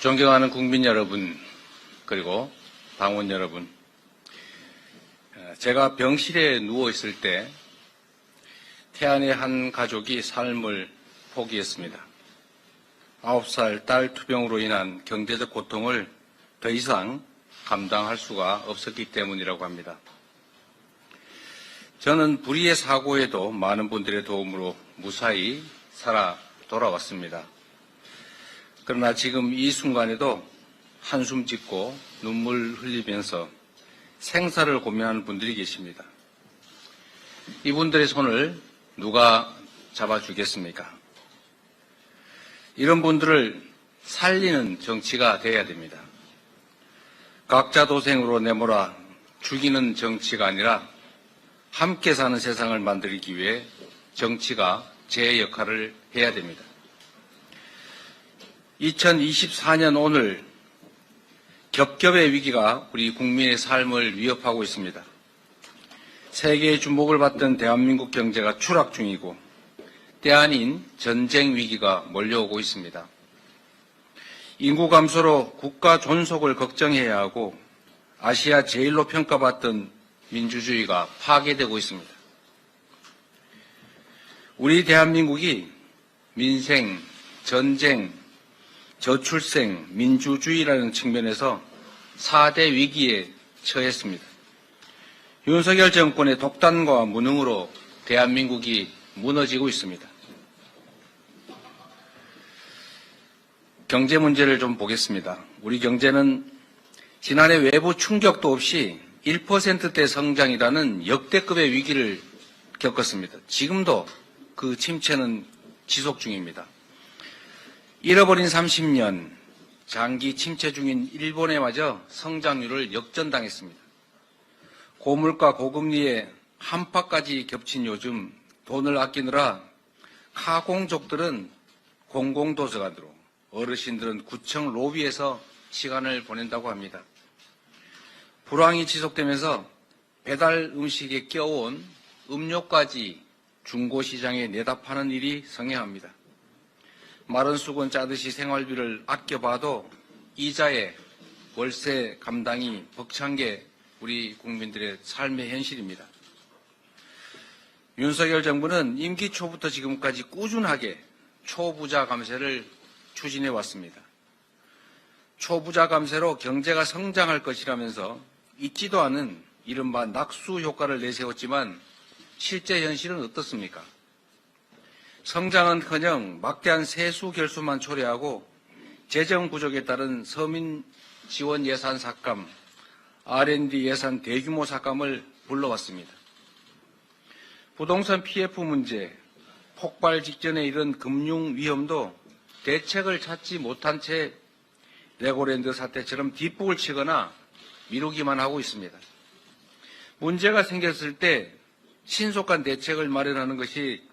존경하는 국민 여러분, 그리고 당원 여러분, 제가 병실에 누워 있을 때 태안의 한 가족이 삶을 포기했습니다. 9살 딸 투병으로 인한 경제적 고통을 더 이상 감당할 수가 없었기 때문이라고 합니다. 저는 불의의 사고에도 많은 분들의 도움으로 무사히 살아 돌아왔습니다. 그러나 지금 이 순간에도 한숨 짓고 눈물 흘리면서 생사를 고민하는 분들이 계십니다. 이분들의 손을 누가 잡아주겠습니까? 이런 분들을 살리는 정치가 돼야 됩니다. 각자 도생으로 내몰아 죽이는 정치가 아니라 함께 사는 세상을 만들기 위해 정치가 제 역할을 해야 됩니다. 2024년 오늘 겹겹의 위기가 우리 국민의 삶을 위협하고 있습니다. 세계의 주목을 받던 대한민국 경제가 추락 중이고 때 아닌 전쟁 위기가 몰려오고 있습니다. 인구 감소로 국가 존속을 걱정해야 하고 아시아 제일로 평가받던 민주주의가 파괴되고 있습니다. 우리 대한민국이 민생, 전쟁, 저출생, 민주주의라는 측면에서 4대 위기에 처했습니다. 윤석열 정권의 독단과 무능으로 대한민국이 무너지고 있습니다. 경제 문제를 좀 보겠습니다. 우리 경제는 지난해 외부 충격도 없이 1%대 성장이라는 역대급의 위기를 겪었습니다. 지금도 그 침체는 지속 중입니다. 잃어버린 30년, 장기 침체 중인 일본에 마저 성장률을 역전당했습니다. 고물가 고금리에 한파까지 겹친 요즘 돈을 아끼느라 카공족들은 공공도서관으로, 어르신들은 구청 로비에서 시간을 보낸다고 합니다. 불황이 지속되면서 배달 음식에 껴온 음료까지 중고시장에 내다 파는 일이 성행합니다. 마른 수건 짜듯이 생활비를 아껴봐도 이자에 월세 감당이 벅찬 게 우리 국민들의 삶의 현실입니다. 윤석열 정부는 임기 초부터 지금까지 꾸준하게 초부자 감세를 추진해 왔습니다. 초부자 감세로 경제가 성장할 것이라면서 있지도 않은 이른바 낙수 효과를 내세웠지만 실제 현실은 어떻습니까? 성장은커녕 막대한 세수 결수만 초래하고 재정 부족에 따른 서민 지원 예산 삭감, R&D 예산 대규모 삭감을 불러왔습니다. 부동산 PF 문제, 폭발 직전에 이른 금융 위험도 대책을 찾지 못한 채 레고랜드 사태처럼 뒷북을 치거나 미루기만 하고 있습니다. 문제가 생겼을 때 신속한 대책을 마련하는 것이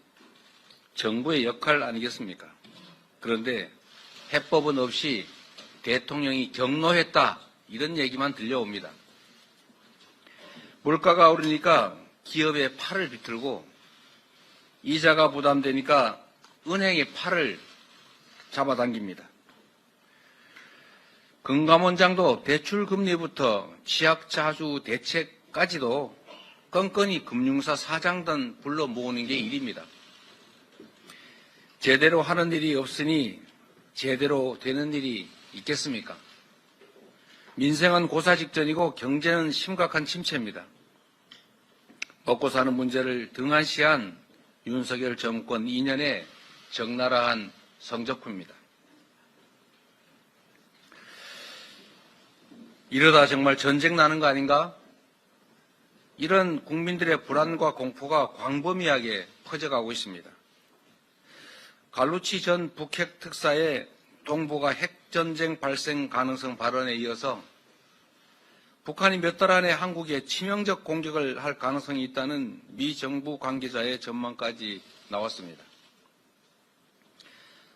정부의 역할 아니겠습니까? 그런데 해법은 없이 대통령이 경로했다 이런 얘기만 들려옵니다. 물가가 오르니까 기업의 팔을 비틀고 이자가 부담되니까 은행의 팔을 잡아당깁니다. 금감원장도 대출금리부터 취약자주 대책까지도 건건히 금융사 사장단 불러 모으는 게 일입니다. 제대로 하는 일이 없으니 제대로 되는 일이 있겠습니까? 민생은 고사 직전이고 경제는 심각한 침체입니다. 먹고 사는 문제를 등한시한 윤석열 정권 2년의 적나라한 성적표입니다. 이러다 정말 전쟁 나는 거 아닌가? 이런 국민들의 불안과 공포가 광범위하게 퍼져가고 있습니다. 갈루치 전 북핵 특사의 동북아 핵전쟁 발생 가능성 발언에 이어서 북한이 몇 달 안에 한국에 치명적 공격을 할 가능성이 있다는 미 정부 관계자의 전망까지 나왔습니다.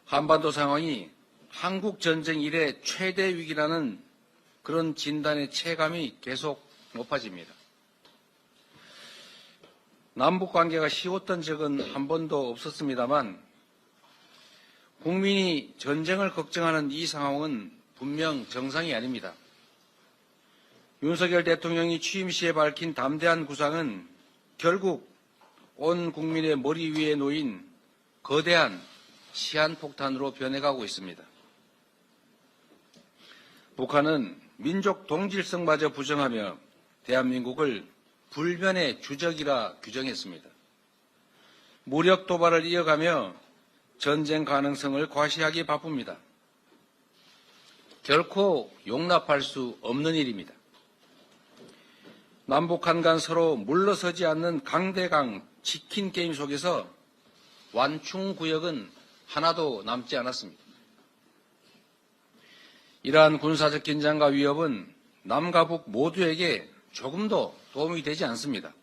한반도 상황이 한국 전쟁 이래 최대 위기라는 그런 진단의 체감이 계속 높아집니다. 남북 관계가 쉬웠던 적은 한 번도 없었습니다만 국민이 전쟁을 걱정하는 이 상황은 분명 정상이 아닙니다. 윤석열 대통령이 취임 시에 밝힌 담대한 구상은 결국 온 국민의 머리 위에 놓인 거대한 시한폭탄으로 변해가고 있습니다. 북한은 민족 동질성마저 부정하며 대한민국을 불변의 주적이라 규정했습니다. 무력 도발을 이어가며 전쟁 가능성을 과시하기 바쁩니다. 결코 용납할 수 없는 일입니다. 남북한 간 서로 물러서지 않는 강대강 치킨 게임 속에서 완충구역은 하나도 남지 않았습니다. 이러한 군사적 긴장과 위협은 남과 북 모두에게 조금도 도움이 되지 않습니다.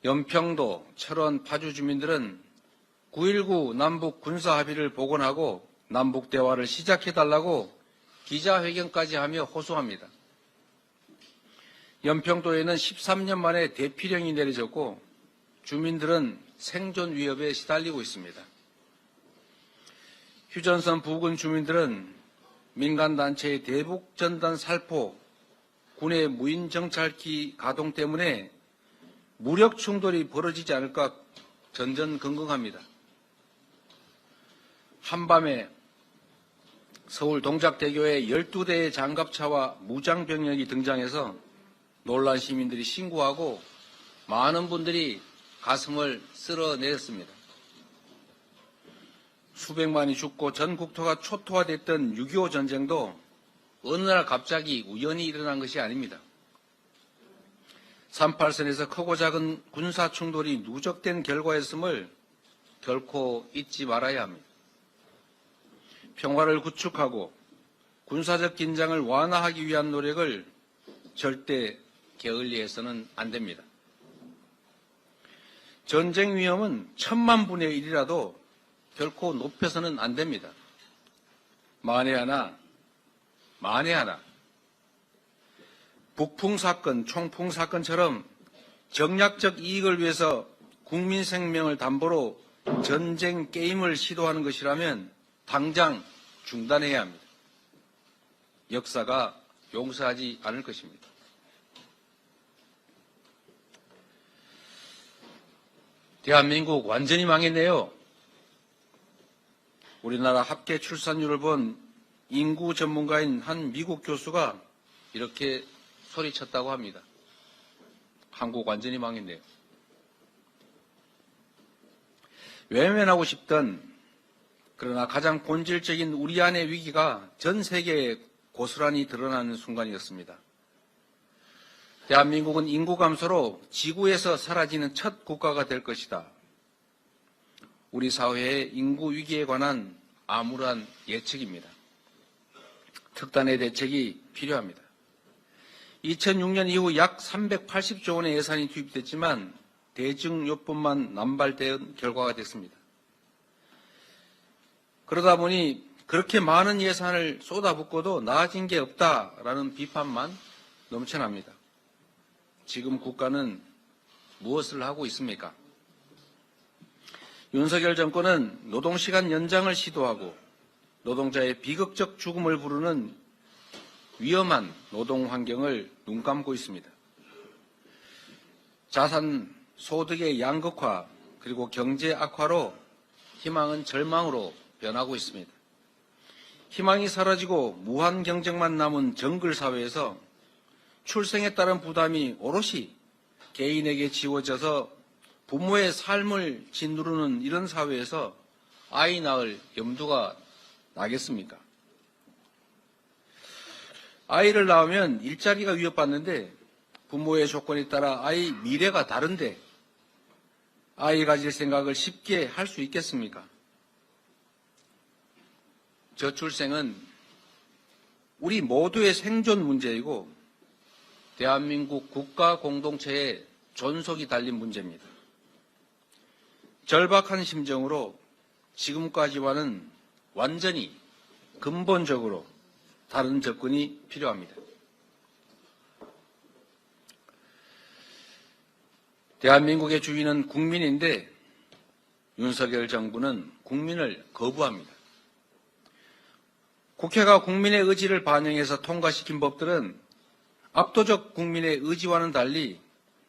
연평도, 철원, 파주 주민들은 9.19 남북 군사합의를 복원하고 남북 대화를 시작해달라고 기자회견까지 하며 호소합니다. 연평도에는 13년 만에 대피령이 내려졌고 주민들은 생존 위협에 시달리고 있습니다. 휴전선 부근 주민들은 민간단체의 대북전단 살포, 군의 무인 정찰기 가동 때문에 무력 충돌이 벌어지지 않을까 전전긍긍합니다. 한밤에 서울 동작대교에 12대의 장갑차와 무장병력이 등장해서 놀란 시민들이 신고하고 많은 분들이 가슴을 쓸어내렸습니다. 수백만이 죽고 전 국토가 초토화됐던 6.25 전쟁도 어느 날 갑자기 우연히 일어난 것이 아닙니다. 38선에서 크고 작은 군사 충돌이 누적된 결과였음을 결코 잊지 말아야 합니다. 평화를 구축하고 군사적 긴장을 완화하기 위한 노력을 절대 게을리해서는 안 됩니다. 전쟁 위험은 1000만분의 1이라도 결코 높여서는 안 됩니다. 만에 하나 북풍 사건, 총풍 사건처럼 정략적 이익을 위해서 국민 생명을 담보로 전쟁 게임을 시도하는 것이라면 당장 중단해야 합니다. 역사가 용서하지 않을 것입니다. 대한민국 완전히 망했네요. 우리나라 합계 출산율을 본 인구 전문가인 한 미국 교수가 이렇게 소리쳤다고 합니다. 한국 완전히 망했네요. 외면하고 싶던 그러나 가장 본질적인 우리 안의 위기가 전 세계에 고스란히 드러나는 순간이었습니다. 대한민국은 인구 감소로 지구에서 사라지는 첫 국가가 될 것이다. 우리 사회의 인구 위기에 관한 암울한 예측입니다. 특단의 대책이 필요합니다. 2006년 이후 약 380조 원의 예산이 투입됐지만 대증요법만 남발된 결과가 됐습니다. 그러다 보니 그렇게 많은 예산을 쏟아붓고도 나아진 게 없다라는 비판만 넘쳐납니다. 지금 국가는 무엇을 하고 있습니까? 윤석열 정권은 노동시간 연장을 시도하고 노동자의 비극적 죽음을 부르는 위험한 노동 환경을 눈 감고 있습니다. 자산 소득의 양극화 그리고 경제 악화로 희망은 절망으로 변하고 있습니다. 희망이 사라지고 무한 경쟁만 남은 정글 사회에서 출생에 따른 부담이 오롯이 개인에게 지워져서 부모의 삶을 짓누르는 이런 사회에서 아이 낳을 염두가 나겠습니까? 아이를 낳으면 일자리가 위협받는데 부모의 조건에 따라 아이 미래가 다른데 아이 가질 생각을 쉽게 할 수 있겠습니까? 저출생은 우리 모두의 생존 문제이고 대한민국 국가 공동체의 존속이 달린 문제입니다. 절박한 심정으로 지금까지와는 완전히 근본적으로 다른 접근이 필요합니다. 대한민국의 주인은 국민인데 윤석열 정부는 국민을 거부합니다. 국회가 국민의 의지를 반영해서 통과시킨 법들은 압도적 국민의 의지와는 달리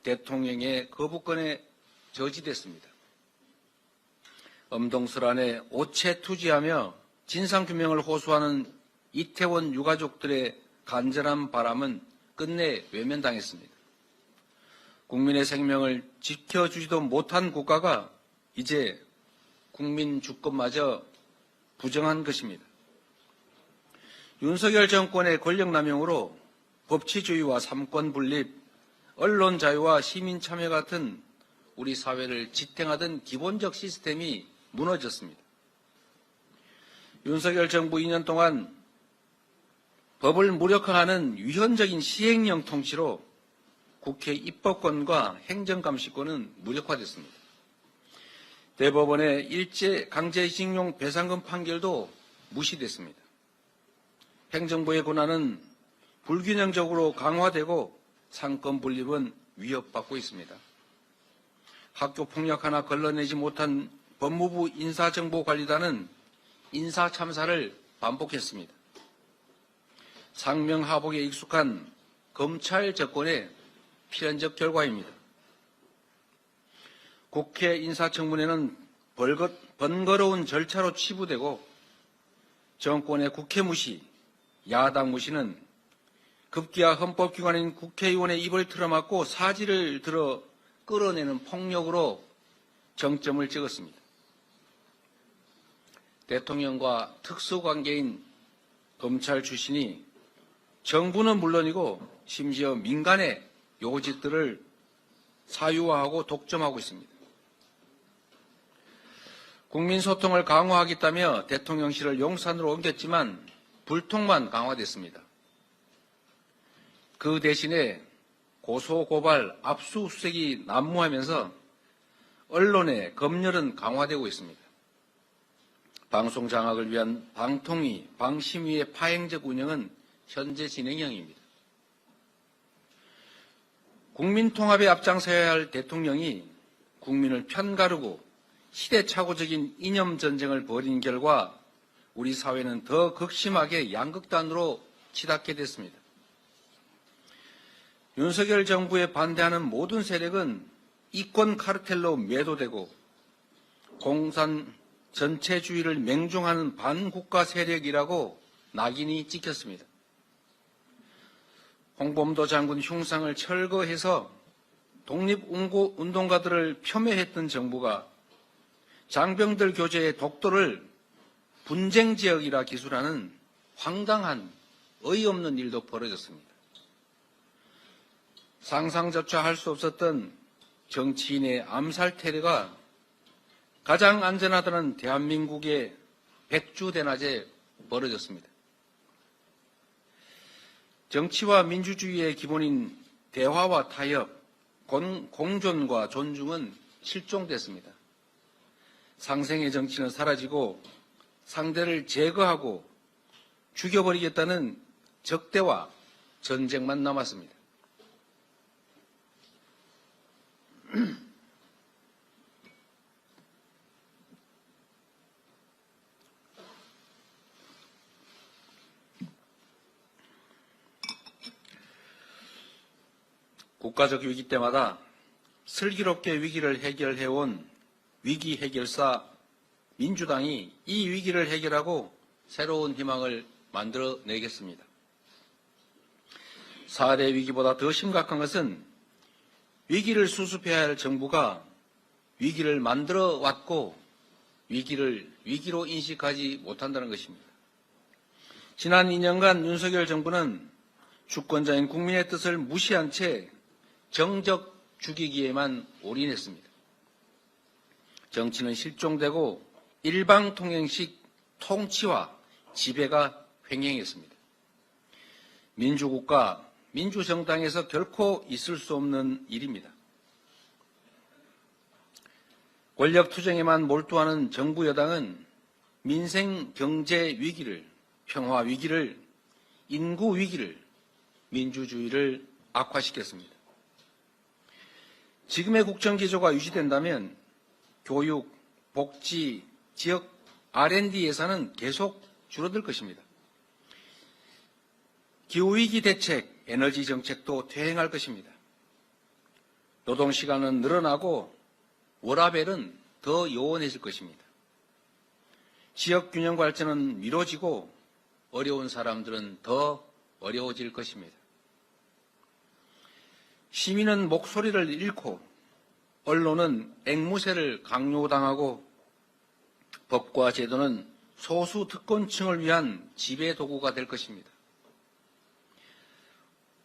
대통령의 거부권에 저지됐습니다. 엄동설안에 오체투지하며 진상규명을 호소하는 이태원 유가족들의 간절한 바람은 끝내 외면당했습니다. 국민의 생명을 지켜주지도 못한 국가가 이제 국민 주권마저 부정한 것입니다. 윤석열 정권의 권력남용으로 법치주의와 삼권 분립, 언론 자유와 시민 참여 같은 우리 사회를 지탱하던 기본적 시스템이 무너졌습니다. 윤석열 정부 2년 동안 법을 무력화하는 위헌적인 시행령 통치로 국회 입법권과 행정감시권은 무력화됐습니다. 대법원의 일제 강제징용 배상금 판결도 무시됐습니다. 행정부의 권한은 불균형적으로 강화되고 상권 분립은 위협받고 있습니다. 학교 폭력 하나 걸러내지 못한 법무부 인사정보관리단은 인사참사를 반복했습니다. 상명하복에 익숙한 검찰 정권의 필연적 결과입니다. 국회 인사청문회는 번거로운 절차로 치부되고 정권의 국회 무시, 야당 무시는 급기야 헌법기관인 국회의원의 입을 틀어막고 사지를 들어 끌어내는 폭력으로 정점을 찍었습니다. 대통령과 특수관계인 검찰 출신이 정부는 물론이고 심지어 민간의 요직들을 사유화하고 독점하고 있습니다. 국민소통을 강화하겠다며 대통령실을 용산으로 옮겼지만 불통만 강화됐습니다. 그 대신에 고소고발, 압수수색이 난무하면서 언론의 검열은 강화되고 있습니다. 방송 장악을 위한 방통위, 방심위의 파행적 운영은 현재 진행형입니다. 국민 통합에 앞장서야 할 대통령이 국민을 편가르고 시대착오적인 이념 전쟁을 벌인 결과 우리 사회는 더 극심하게 양극단으로 치닫게 됐습니다. 윤석열 정부에 반대하는 모든 세력은 이권 카르텔로 매도되고 공산 전체주의를 맹종하는 반국가 세력이라고 낙인이 찍혔습니다. 홍범도 장군 흉상을 철거해서 독립운동가들을 폄훼했던 정부가 장병들 교제의 독도를 분쟁지역이라 기술하는 황당한 어이없는 일도 벌어졌습니다. 상상조차 할 수 없었던 정치인의 암살 테러가 가장 안전하다는 대한민국의 백주대낮에 벌어졌습니다. 정치와 민주주의의 기본인 대화와 타협, 공존과 존중은 실종됐습니다. 상생의 정치는 사라지고 상대를 제거하고 죽여버리겠다는 적대와 전쟁만 남았습니다. 국가적 위기 때마다 슬기롭게 위기를 해결해온 위기 해결사 민주당이 이 위기를 해결하고 새로운 희망을 만들어내겠습니다. 4대 위기보다 더 심각한 것은 위기를 수습해야 할 정부가 위기를 만들어 왔고 위기를 위기로 인식하지 못한다는 것입니다. 지난 2년간 윤석열 정부는 주권자인 국민의 뜻을 무시한 채 정적 죽이기에만 올인했습니다. 정치는 실종되고 일방통행식 통치와 지배가 횡행했습니다. 민주국가, 민주정당에서 결코 있을 수 없는 일입니다. 권력투쟁에만 몰두하는 정부 여당은 민생 경제 위기를, 평화 위기를, 인구 위기를, 민주주의를 악화시켰습니다. 지금의 국정기조가 유지된다면 교육, 복지, 지역 R&D 예산은 계속 줄어들 것입니다. 기후위기 대책, 에너지 정책도 퇴행할 것입니다. 노동시간은 늘어나고 워라밸은 더 요원해질 것입니다. 지역균형 발전은 미뤄지고 어려운 사람들은 더 어려워질 것입니다. 시민은 목소리를 잃고 언론은 앵무새를 강요당하고 법과 제도는 소수 특권층을 위한 지배 도구가 될 것입니다.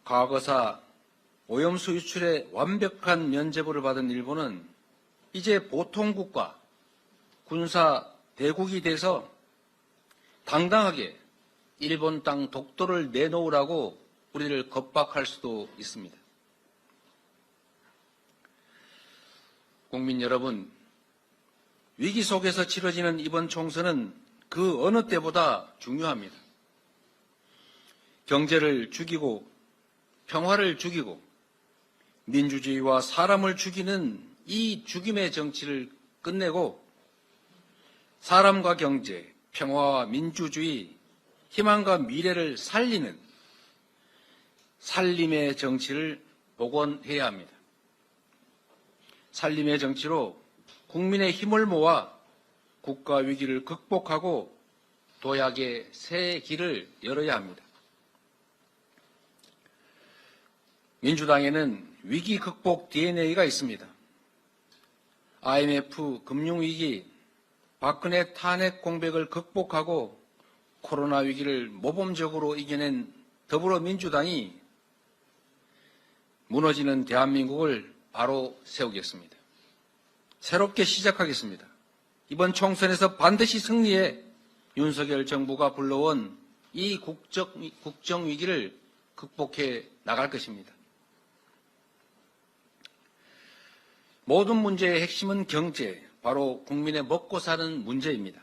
과거사 오염수 유출에 완벽한 면죄부를 받은 일본은 이제 보통국가, 군사 대국이 돼서 당당하게 일본 땅 독도를 내놓으라고 우리를 겁박할 수도 있습니다. 국민 여러분, 위기 속에서 치러지는 이번 총선은 그 어느 때보다 중요합니다. 경제를 죽이고 평화를 죽이고 민주주의와 사람을 죽이는 이 죽임의 정치를 끝내고 사람과 경제, 평화와 민주주의, 희망과 미래를 살리는 살림의 정치를 복원해야 합니다. 살림의 정치로 국민의 힘을 모아 국가 위기를 극복하고 도약의 새 길을 열어야 합니다. 민주당에는 위기 극복 DNA가 있습니다. IMF 금융위기, 박근혜 탄핵 공백을 극복하고 코로나 위기를 모범적으로 이겨낸 더불어민주당이 무너지는 대한민국을 바로 세우겠습니다. 새롭게 시작하겠습니다. 이번 총선에서 반드시 승리해 윤석열 정부가 불러온 이 국정 위기를 극복해 나갈 것입니다. 모든 문제의 핵심은 경제, 바로 국민의 먹고 사는 문제입니다.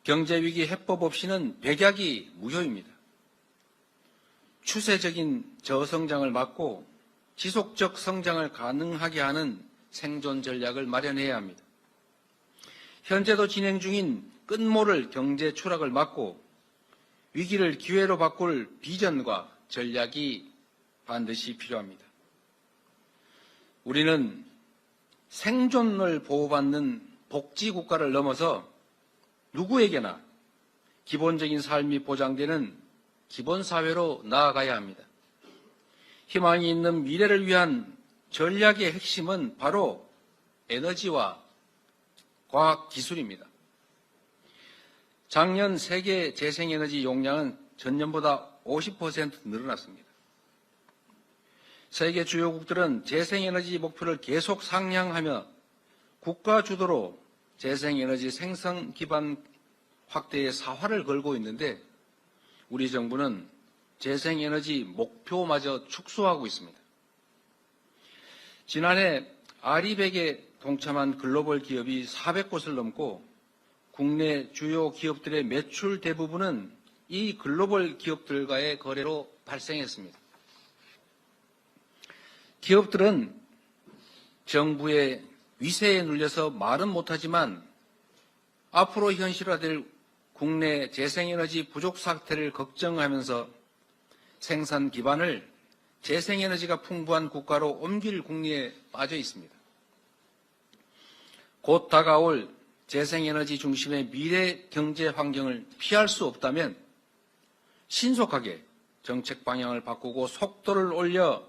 경제위기 해법 없이는 백약이 무효입니다. 추세적인 저성장을 막고 지속적 성장을 가능하게 하는 생존 전략을 마련해야 합니다. 현재도 진행 중인 끝모를 경제 추락을 막고 위기를 기회로 바꿀 비전과 전략이 반드시 필요합니다. 우리는 생존을 보호받는 복지국가를 넘어서 누구에게나 기본적인 삶이 보장되는 기본사회로 나아가야 합니다. 희망이 있는 미래를 위한 전략의 핵심은 바로 에너지와 과학기술입니다. 작년 세계 재생에너지 용량은 전년보다 50% 늘어났습니다. 세계 주요국들은 재생에너지 목표를 계속 상향하며 국가 주도로 재생에너지 생성 기반 확대에 사활을 걸고 있는데 우리 정부는 재생에너지 목표마저 축소하고 있습니다. 지난해 아리백에 동참한 글로벌 기업이 400곳을 넘고 국내 주요 기업들의 매출 대부분은 이 글로벌 기업들과의 거래로 발생했습니다. 기업들은 정부의 위세에 눌려서 말은 못하지만 앞으로 현실화될 국내 재생에너지 부족 사태를 걱정하면서 생산 기반을 재생에너지가 풍부한 국가로 옮길 궁리에 빠져 있습니다. 곧 다가올 재생에너지 중심의 미래 경제 환경을 피할 수 없다면 신속하게 정책 방향을 바꾸고 속도를 올려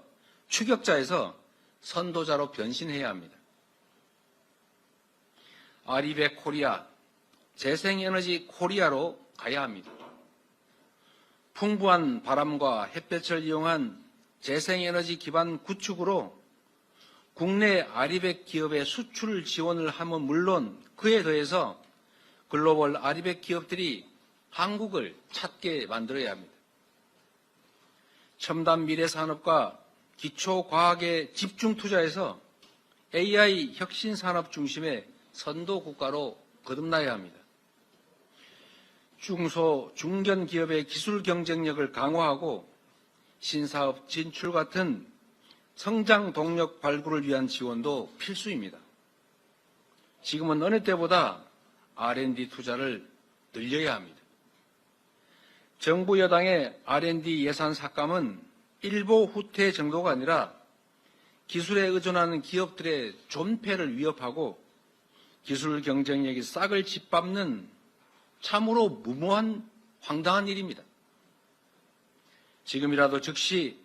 추격자에서 선도자로 변신해야 합니다. 아리백 코리아, 재생에너지 코리아로 가야 합니다. 풍부한 바람과 햇볕을 이용한 재생에너지 기반 구축으로 국내 아리백 기업의 수출 지원을 하면 물론 그에 더해서 글로벌 아리백 기업들이 한국을 찾게 만들어야 합니다. 첨단 미래 산업과 기초과학에 집중 투자해서 AI 혁신 산업 중심의 선도 국가로 거듭나야 합니다. 중소, 중견 기업의 기술 경쟁력을 강화하고 신사업 진출 같은 성장 동력 발굴을 위한 지원도 필수입니다. 지금은 어느 때보다 R&D 투자를 늘려야 합니다. 정부 여당의 R&D 예산 삭감은 일보 후퇴 정도가 아니라 기술에 의존하는 기업들의 존폐를 위협하고 기술 경쟁력이 싹을 짓밟는 참으로 무모한 황당한 일입니다. 지금이라도 즉시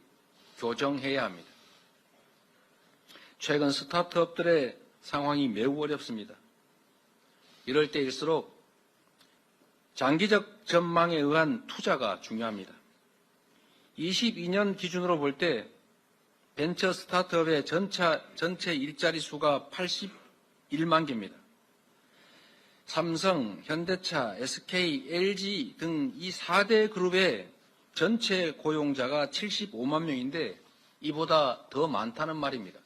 교정해야 합니다. 최근 스타트업들의 상황이 매우 어렵습니다. 이럴 때일수록 장기적 전망에 의한 투자가 중요합니다. 22년 기준으로 볼 때 벤처 스타트업의 전체 일자리 수가 81만 개입니다. 삼성, 현대차, SK, LG 등 이 4대 그룹의 전체 고용자가 75만 명인데 이보다 더 많다는 말입니다.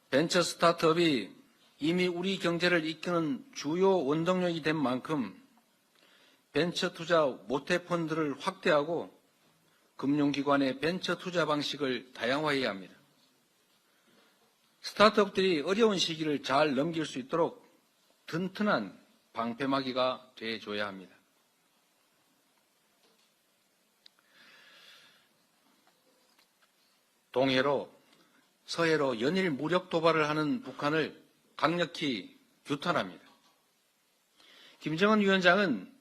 벤처 스타트업이 이미 우리 경제를 이끄는 주요 원동력이 된 만큼 벤처 투자 모태펀드를 확대하고 금융기관의 벤처 투자 방식을 다양화해야 합니다. 스타트업들이 어려운 시기를 잘 넘길 수 있도록 튼튼한 방패막이가 돼줘야 합니다. 동해로 서해로 연일 무력 도발을 하는 북한을 강력히 규탄합니다. 김정은 위원장은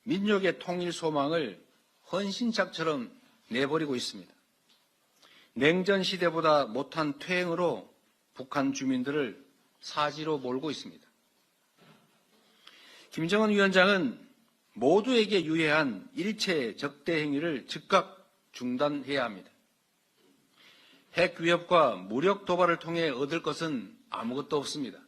민족의 통일 소망을 헌신작처럼 내버리고 있습니다. 냉전 시대보다 못한 퇴행으로 북한 주민들을 사지로 몰고 있습니다. 김정은 위원장은 모두에게 유해한 일체 적대 행위를 즉각 중단해야 합니다. 핵 위협과 무력 도발을 통해 얻을 것은 아무것도 없습니다.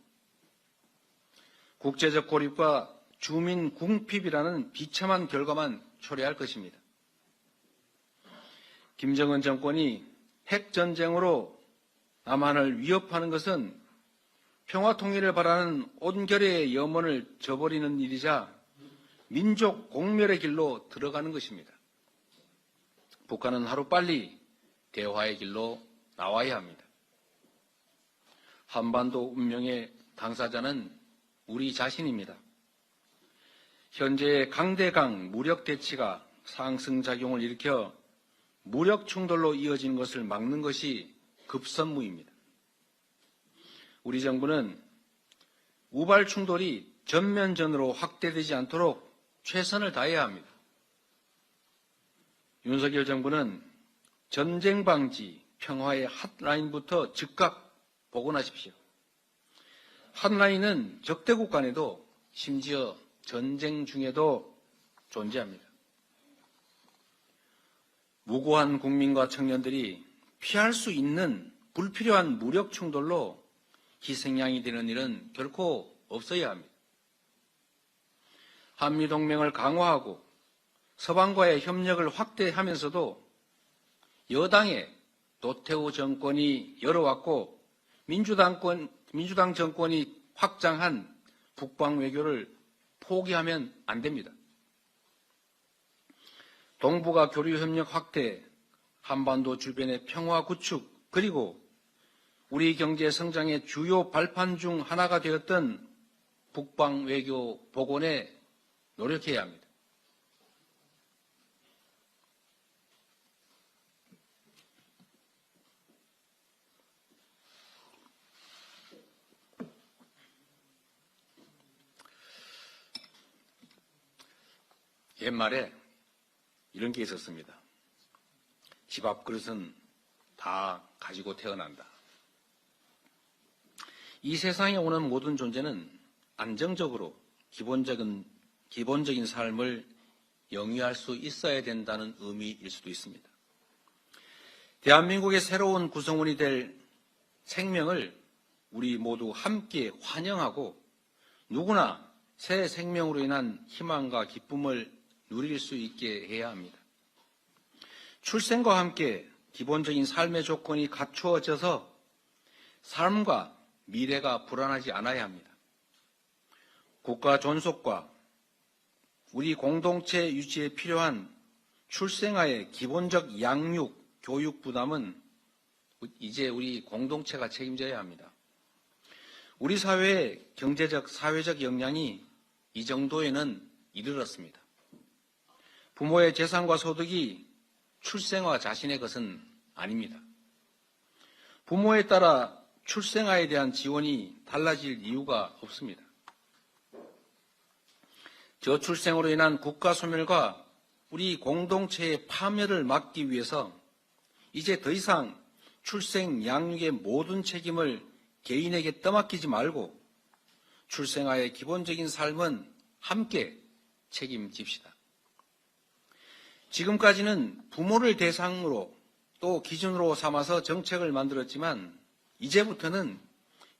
국제적 고립과 주민 궁핍이라는 비참한 결과만 초래할 것입니다. 김정은 정권이 핵전쟁으로 남한을 위협하는 것은 평화 통일을 바라는 온결의 염원을 저버리는 일이자 민족 공멸의 길로 들어가는 것입니다. 북한은 하루빨리 대화의 길로 나와야 합니다. 한반도 운명의 당사자는 우리 자신입니다. 현재의 강대강 무력 대치가 상승작용을 일으켜 무력 충돌로 이어지는 것을 막는 것이 급선무입니다. 우리 정부는 우발 충돌이 전면전으로 확대되지 않도록 최선을 다해야 합니다. 윤석열 정부는 전쟁 방지, 평화의 핫라인부터 즉각 복원하십시오. 핫라인은 적대국 간에도 심지어 전쟁 중에도 존재합니다. 무고한 국민과 청년들이 피할 수 있는 불필요한 무력 충돌로 희생양이 되는 일은 결코 없어야 합니다. 한미동맹을 강화하고 서방과의 협력을 확대하면서도 여당의 노태우 정권이 열어왔고 민주당 정권이 확장한 북방 외교를 포기하면 안 됩니다. 동북아 교류 협력 확대, 한반도 주변의 평화 구축, 그리고 우리 경제 성장의 주요 발판 중 하나가 되었던 북방 외교 복원에 노력해야 합니다. 옛말에 이런 게 있었습니다. 집 앞 그릇은 다 가지고 태어난다. 이 세상에 오는 모든 존재는 안정적으로 기본적인 삶을 영위할 수 있어야 된다는 의미일 수도 있습니다. 대한민국의 새로운 구성원이 될 생명을 우리 모두 함께 환영하고 누구나 새 생명으로 인한 희망과 기쁨을 누릴 수 있게 해야 합니다. 출생과 함께 기본적인 삶의 조건이 갖추어져서 삶과 미래가 불안하지 않아야 합니다. 국가 존속과 우리 공동체 유지에 필요한 출생아의 기본적 양육, 교육 부담은 이제 우리 공동체가 책임져야 합니다. 우리 사회의 경제적, 사회적 역량이 이 정도에는 이르렀습니다. 부모의 재산과 소득이 출생아 자신의 것은 아닙니다. 부모에 따라 출생아에 대한 지원이 달라질 이유가 없습니다. 저출생으로 인한 국가 소멸과 우리 공동체의 파멸을 막기 위해서 이제 더 이상 출생 양육의 모든 책임을 개인에게 떠맡기지 말고 출생아의 기본적인 삶은 함께 책임집시다. 지금까지는 부모를 대상으로 또 기준으로 삼아서 정책을 만들었지만 이제부터는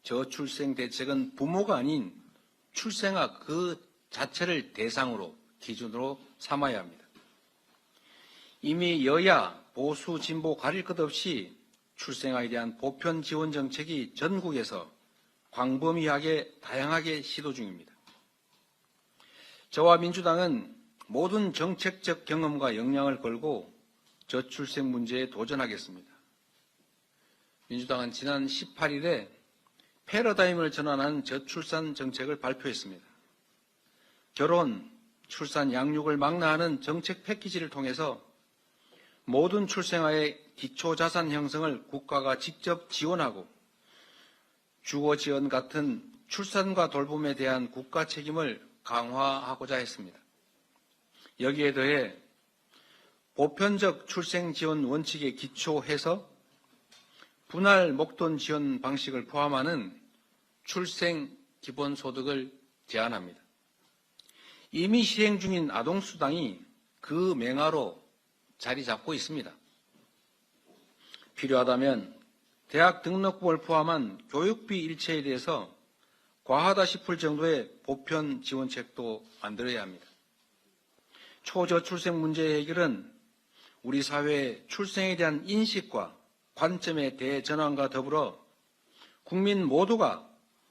저출생 대책은 부모가 아닌 출생아 그 자체를 대상으로 기준으로 삼아야 합니다. 이미 여야, 보수, 진보 가릴 것 없이 출생아에 대한 보편 지원 정책이 전국에서 광범위하게 다양하게 시도 중입니다. 저와 민주당은 모든 정책적 경험과 역량을 걸고 저출생 문제에 도전하겠습니다. 민주당은 지난 18일에 패러다임을 전환한 저출산 정책을 발표했습니다. 결혼, 출산, 양육을 망라하는 정책 패키지를 통해서 모든 출생아의 기초자산 형성을 국가가 직접 지원하고 주거 지원 같은 출산과 돌봄에 대한 국가 책임을 강화하고자 했습니다. 여기에 더해 보편적 출생 지원 원칙에 기초해서 분할 목돈 지원 방식을 포함하는 출생 기본소득을 제안합니다. 이미 시행 중인 아동수당이 그 맹하로 자리 잡고 있습니다. 필요하다면 대학 등록금을 포함한 교육비 일체에 대해서 과하다 싶을 정도의 보편 지원책도 만들어야 합니다. 초저출생 문제의 해결은 우리 사회의 출생에 대한 인식과 관점의 대전환과 더불어 국민 모두가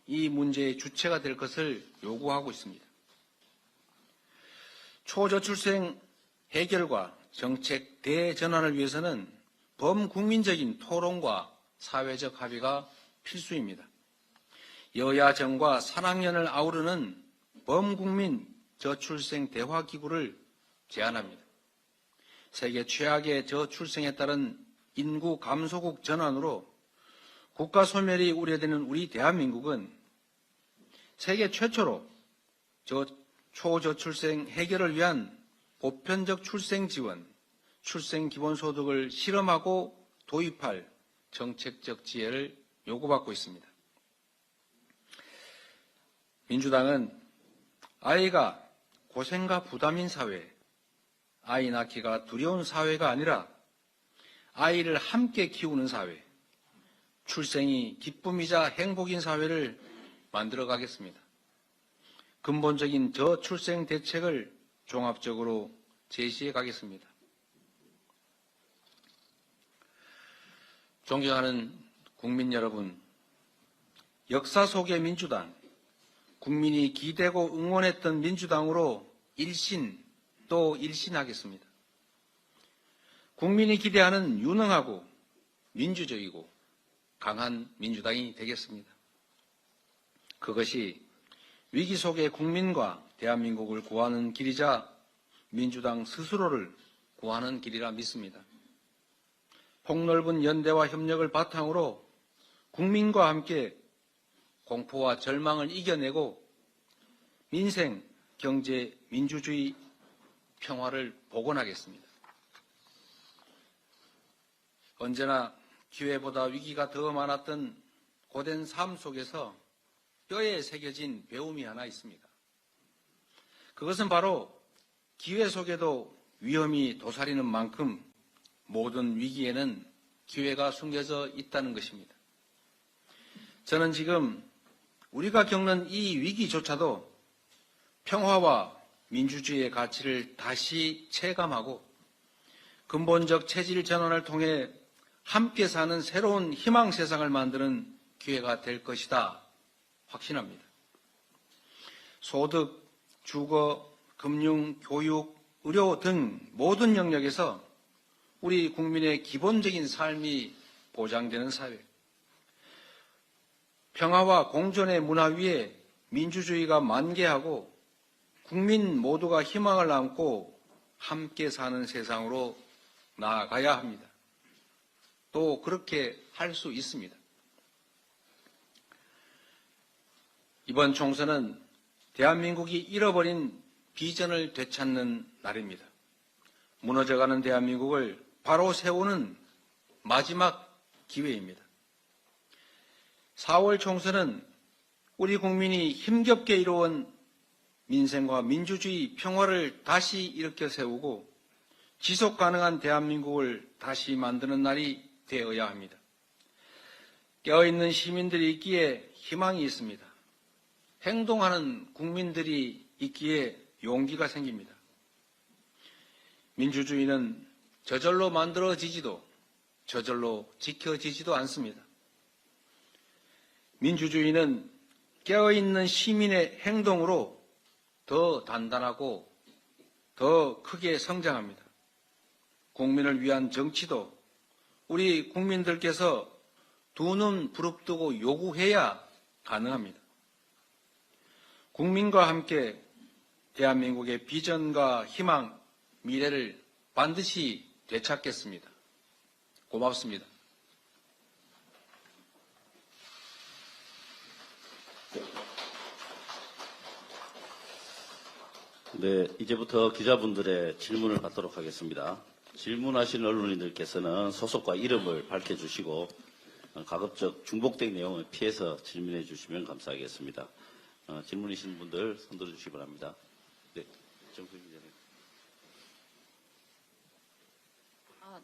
이 문제의 주체가 될 것을 요구하고 있습니다. 초저출생 해결과 정책 대전환을 위해서는 범국민적인 토론과 사회적 합의가 필수입니다. 여야 정과 산학연을 아우르는 범국민 저출생 대화기구를 제안합니다. 세계 최악의 저출생에 따른 인구 감소국 전환으로 국가 소멸이 우려되는 우리 대한민국은 세계 최초로 초저출생 해결을 위한 보편적 출생 지원, 출생 기본소득을 실험하고 도입할 정책적 지혜를 요구받고 있습니다. 민주당은 아이가 고생과 부담인 사회, 아이 낳기가 두려운 사회가 아니라 아이를 함께 키우는 사회, 출생이 기쁨이자 행복인 사회를 만들어 가겠습니다. 근본적인 저출생 대책을 종합적으로 제시해 가겠습니다. 존경하는 국민 여러분, 역사 속의 민주당, 국민이 기대고 응원했던 민주당으로 일신 또 일신하겠습니다. 국민이 기대하는 유능하고 민주적이고 강한 민주당이 되겠습니다. 그것이 위기 속의 국민과 대한민국을 구하는 길이자 민주당 스스로를 구하는 길이라 믿습니다. 폭넓은 연대와 협력을 바탕으로 국민과 함께 공포와 절망을 이겨내고 민생, 경제, 민주주의, 평화를 복원하겠습니다. 언제나 기회보다 위기가 더 많았던 고된 삶 속에서 뼈에 새겨진 배움이 하나 있습니다. 그것은 바로 기회 속에도 위험이 도사리는 만큼 모든 위기에는 기회가 숨겨져 있다는 것입니다. 저는 지금 우리가 겪는 이 위기조차도 평화와 민주주의의 가치를 다시 체감하고 근본적 체질 전환을 통해 함께 사는 새로운 희망 세상을 만드는 기회가 될 것이다 확신합니다. 소득, 주거, 금융, 교육, 의료 등 모든 영역에서 우리 국민의 기본적인 삶이 보장되는 사회, 평화와 공존의 문화 위에 민주주의가 만개하고 국민 모두가 희망을 안고 함께 사는 세상으로 나아가야 합니다. 또 그렇게 할 수 있습니다. 이번 총선은 대한민국이 잃어버린 비전을 되찾는 날입니다. 무너져가는 대한민국을 바로 세우는 마지막 기회입니다. 4월 총선은 우리 국민이 힘겹게 이루어온 민생과 민주주의, 평화를 다시 일으켜 세우고 지속 가능한 대한민국을 다시 만드는 날이 되어야 합니다. 깨어있는 시민들이 있기에 희망이 있습니다. 행동하는 국민들이 있기에 용기가 생깁니다. 민주주의는 저절로 만들어지지도 저절로 지켜지지도 않습니다. 민주주의는 깨어있는 시민의 행동으로 더 단단하고 더 크게 성장합니다. 국민을 위한 정치도 우리 국민들께서 두 눈 부릅뜨고 요구해야 가능합니다. 국민과 함께 대한민국의 비전과 희망, 미래를 반드시 되찾겠습니다. 고맙습니다. 네, 이제부터 기자분들의 질문을 받도록 하겠습니다. 질문하신 언론인들께서는 소속과 이름을 밝혀주시고 가급적 중복된 내용을 피해서 질문해 주시면 감사하겠습니다. 질문이신 분들 손 들어주시기 바랍니다. 네, 정수 기자님.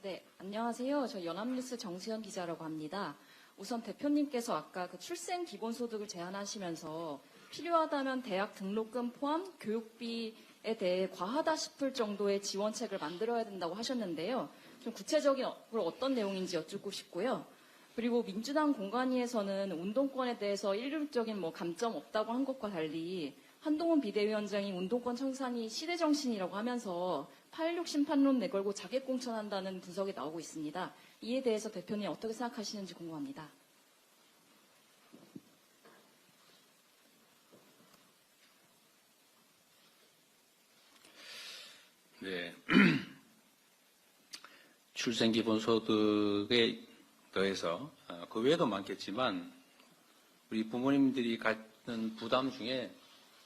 네, 안녕하세요. 저 연합뉴스 정수현 기자라고 합니다. 우선 대표님께서 아까 그 출생 기본소득을 제안하시면서 필요하다면 대학 등록금 포함 교육비에 대해 과하다 싶을 정도의 지원책을 만들어야 된다고 하셨는데요. 좀 구체적으로 어떤 내용인지 여쭙고 싶고요. 그리고 민주당 공관위에서는 운동권에 대해서 일률적인 감점 없다고 한 것과 달리 한동훈 비대위원장이 운동권 청산이 시대정신이라고 하면서 8.16 심판론 내걸고 자객공천한다는 분석이 나오고 있습니다. 이에 대해서 대표님 어떻게 생각하시는지 궁금합니다. 네. 출생기본소득에 더해서 그 외에도 많겠지만 우리 부모님들이 갖는 부담 중에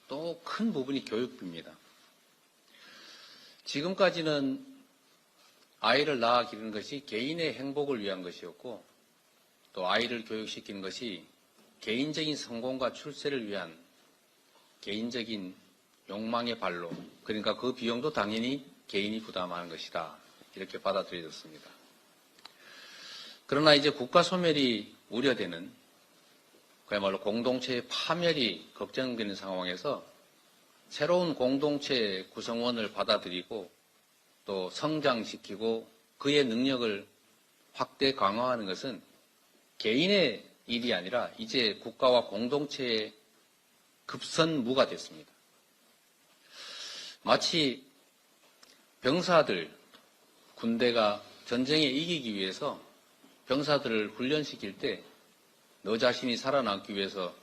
또 큰 부분이 교육비입니다. 지금까지는 아이를 낳아 기르는 것이 개인의 행복을 위한 것이었고 또 아이를 교육시키는 것이 개인적인 성공과 출세를 위한 개인적인 욕망의 발로, 그러니까 그 비용도 당연히 개인이 부담하는 것이다, 이렇게 받아들여졌습니다. 그러나 이제 국가 소멸이 우려되는, 그야말로 공동체의 파멸이 걱정되는 상황에서 새로운 공동체 구성원을 받아들이고 또 성장시키고 그의 능력을 확대 강화하는 것은 개인의 일이 아니라 이제 국가와 공동체의 급선무가 됐습니다. 마치 병사들, 군대가 전쟁에 이기기 위해서 병사들을 훈련시킬 때 너 자신이 살아남기 위해서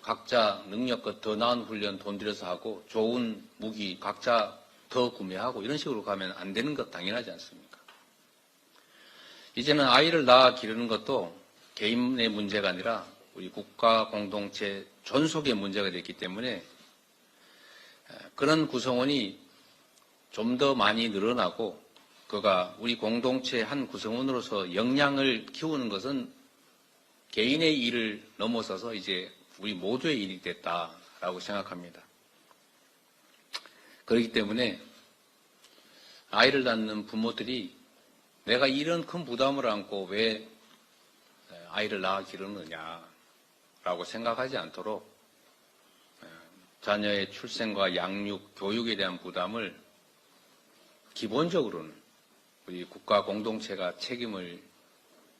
각자 능력껏 더 나은 훈련 돈 들여서 하고 좋은 무기 각자 더 구매하고 이런 식으로 가면 안 되는 것 당연하지 않습니까? 이제는 아이를 낳아 기르는 것도 개인의 문제가 아니라 우리 국가 공동체 존속의 문제가 됐기 때문에 그런 구성원이 좀 더 많이 늘어나고 그가 우리 공동체의 한 구성원으로서 역량을 키우는 것은 개인의 일을 넘어서서 이제 우리 모두의 일이 됐다라고 생각합니다. 그렇기 때문에 아이를 낳는 부모들이 내가 이런 큰 부담을 안고 왜 아이를 낳아 기르느냐라고 생각하지 않도록 자녀의 출생과 양육, 교육에 대한 부담을 기본적으로는 우리 국가 공동체가 책임을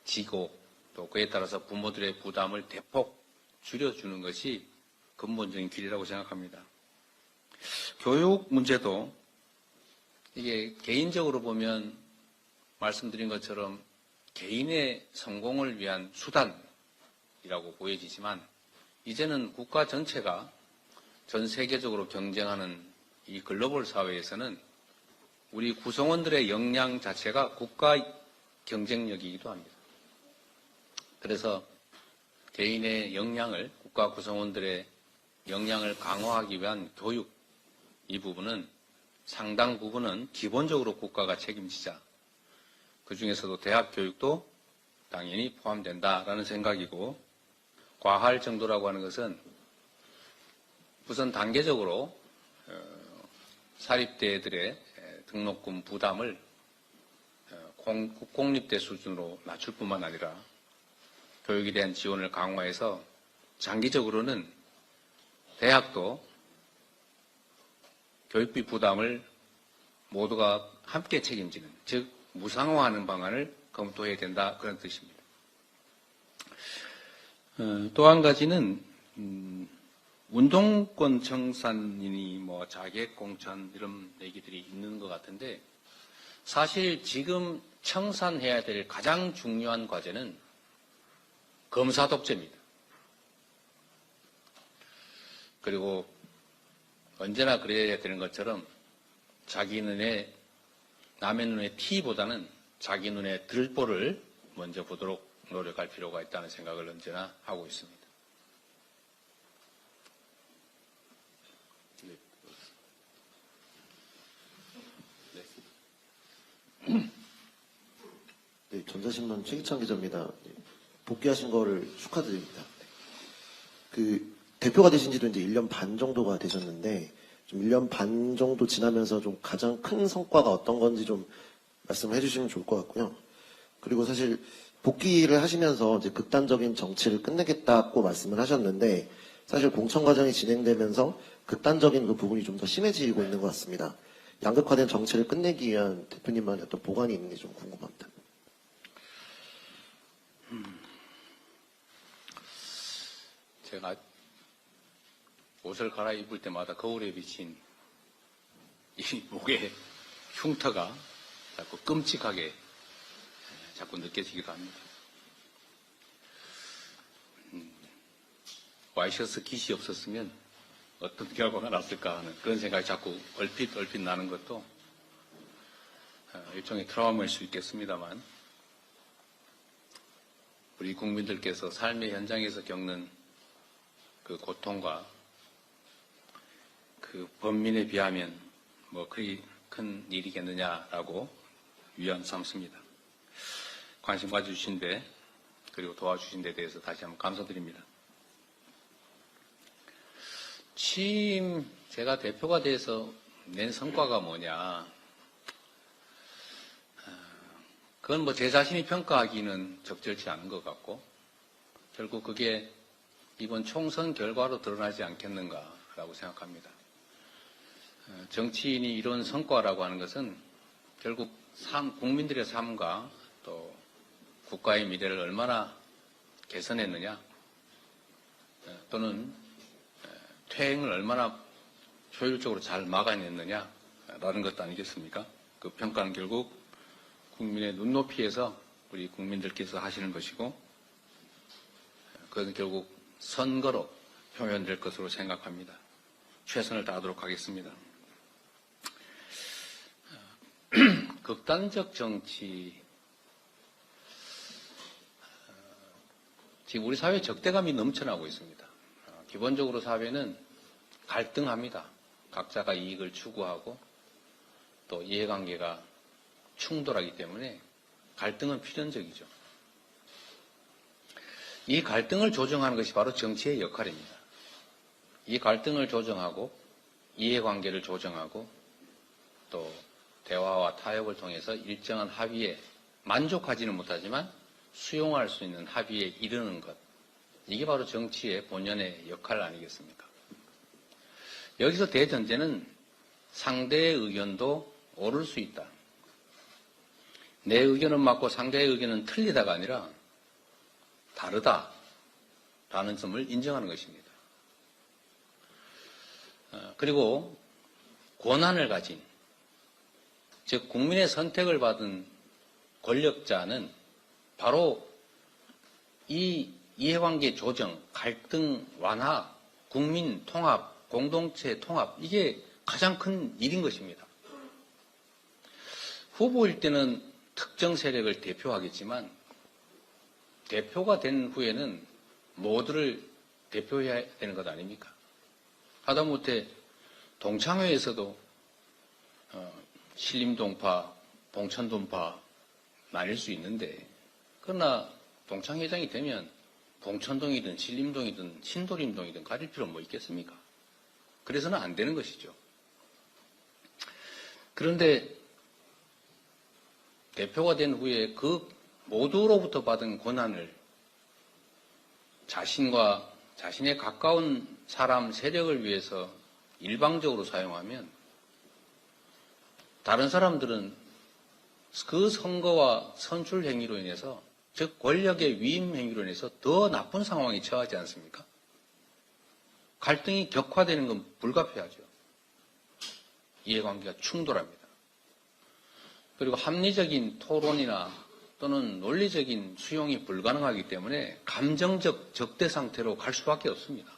지고 또 그에 따라서 부모들의 부담을 대폭 줄여주는 것이 근본적인 길이라고 생각합니다. 교육 문제도 이게 개인적으로 보면 말씀드린 것처럼 개인의 성공을 위한 수단이라고 보여지지만 이제는 국가 전체가 전 세계적으로 경쟁하는 이 글로벌 사회에서는 우리 구성원들의 역량 자체가 국가 경쟁력이기도 합니다. 그래서 개인의 역량을, 국가 구성원들의 역량을 강화하기 위한 교육, 이 부분은 상당 부분은 기본적으로 국가가 책임지자. 그 중에서도 대학 교육도 당연히 포함된다라는 생각이고, 과할 정도라고 하는 것은 우선 단계적으로 사립대들의 등록금 부담을 국공립대 수준으로 낮출 뿐만 아니라 교육에 대한 지원을 강화해서 장기적으로는 대학도 교육비 부담을 모두가 함께 책임지는, 즉 무상화하는 방안을 검토해야 된다, 그런 뜻입니다. 또 한 가지는 운동권 청산이니 뭐 자객 공천 이런 얘기들이 있는 것 같은데, 사실 지금 청산해야 될 가장 중요한 과제는 검사 독재입니다. 그리고 언제나 그래야 되는 것처럼 자기 눈에, 남의 눈에 티보다는 자기 눈에 들보를 먼저 보도록 노력할 필요가 있다는 생각을 언제나 하고 있습니다. 네, 전자신문 최기찬 기자입니다. 복귀하신 거를 축하드립니다. 그 대표가 되신 지도 이제 1년 반 정도가 되셨는데, 좀 1년 반 정도 지나면서 좀 가장 큰 성과가 어떤 건지 좀 말씀해 주시면 좋을 것 같고요. 그리고 사실 복귀를 하시면서 이제 극단적인 정치를 끝내겠다고 말씀을 하셨는데, 사실 공천 과정이 진행되면서 극단적인 그 부분이 좀 더 심해지고 있는 것 같습니다. 양극화된 정치를 끝내기 위한 대표님만의 어떤 보관이 있는지 좀 궁금합니다. 제가 옷을 갈아입을 때마다 거울에 비친 이 목의 흉터가 자꾸 끔찍하게 자꾸 느껴지기도 합니다. 와이셔츠 깃이 없었으면 어떤 결과가 났을까 하는 그런 생각이 자꾸 얼핏 나는 것도 일종의 트라우마일 수 있겠습니다만, 우리 국민들께서 삶의 현장에서 겪는 그 고통과 그 범민에 비하면 뭐 그리 큰 일이겠느냐라고 위안 삼습니다. 관심 가져주신 데, 그리고 도와주신 데 대해서 다시 한번 감사드립니다. 취임, 제가 대표가 돼서 낸 성과가 뭐냐. 그건 뭐 제 자신이 평가하기는 적절치 않은 것 같고, 결국 그게 이번 총선 결과로 드러나지 않겠는가라고 생각합니다. 정치인이 이런 성과라고 하는 것은 결국 국민들의 삶과 또 국가의 미래를 얼마나 개선했느냐, 또는 퇴행을 얼마나 효율적으로 잘 막아냈느냐라는 것도 아니겠습니까? 그 평가는 결국 국민의 눈높이에서 우리 국민들께서 하시는 것이고, 그것은 결국 선거로 표현될 것으로 생각합니다. 최선을 다하도록 하겠습니다. 극단적 정치, 지금 우리 사회에 적대감이 넘쳐나고 있습니다. 기본적으로 사회는 갈등합니다. 각자가 이익을 추구하고 또 이해관계가 충돌하기 때문에 갈등은 필연적이죠. 이 갈등을 조정하는 것이 바로 정치의 역할입니다. 이 갈등을 조정하고 이해관계를 조정하고 또 대화와 타협을 통해서 일정한 합의에 만족하지는 못하지만 수용할 수 있는 합의에 이르는 것, 이게 바로 정치의 본연의 역할 아니겠습니까? 여기서 대전제는 상대의 의견도 옳을 수 있다. 내 의견은 맞고 상대의 의견은 틀리다가 아니라 다르다라는 점을 인정하는 것입니다. 그리고 권한을 가진, 즉 국민의 선택을 받은 권력자는 바로 이 이해관계 조정, 갈등 완화, 국민 통합, 공동체 통합, 이게 가장 큰 일인 것입니다. 후보일 때는 특정 세력을 대표하겠지만 대표가 된 후에는 모두를 대표해야 되는 것 아닙니까? 하다못해 동창회에서도 신림동파, 봉천동파 나뉠 수 있는데, 그러나 동창회장이 되면 봉천동이든 신림동이든 신도림동이든 가릴 필요 뭐 있겠습니까? 그래서는 안 되는 것이죠. 그런데 대표가 된 후에 그 모두로부터 받은 권한을 자신과 자신의 가까운 사람, 세력을 위해서 일방적으로 사용하면 다른 사람들은 그 선거와 선출 행위로 인해서, 즉 권력의 위임 행위로 인해서 더 나쁜 상황에 처하지 않습니까? 갈등이 격화되는 건 불가피하죠. 이해관계가 충돌합니다. 그리고 합리적인 토론이나 또는 논리적인 수용이 불가능하기 때문에 감정적 적대 상태로 갈 수밖에 없습니다.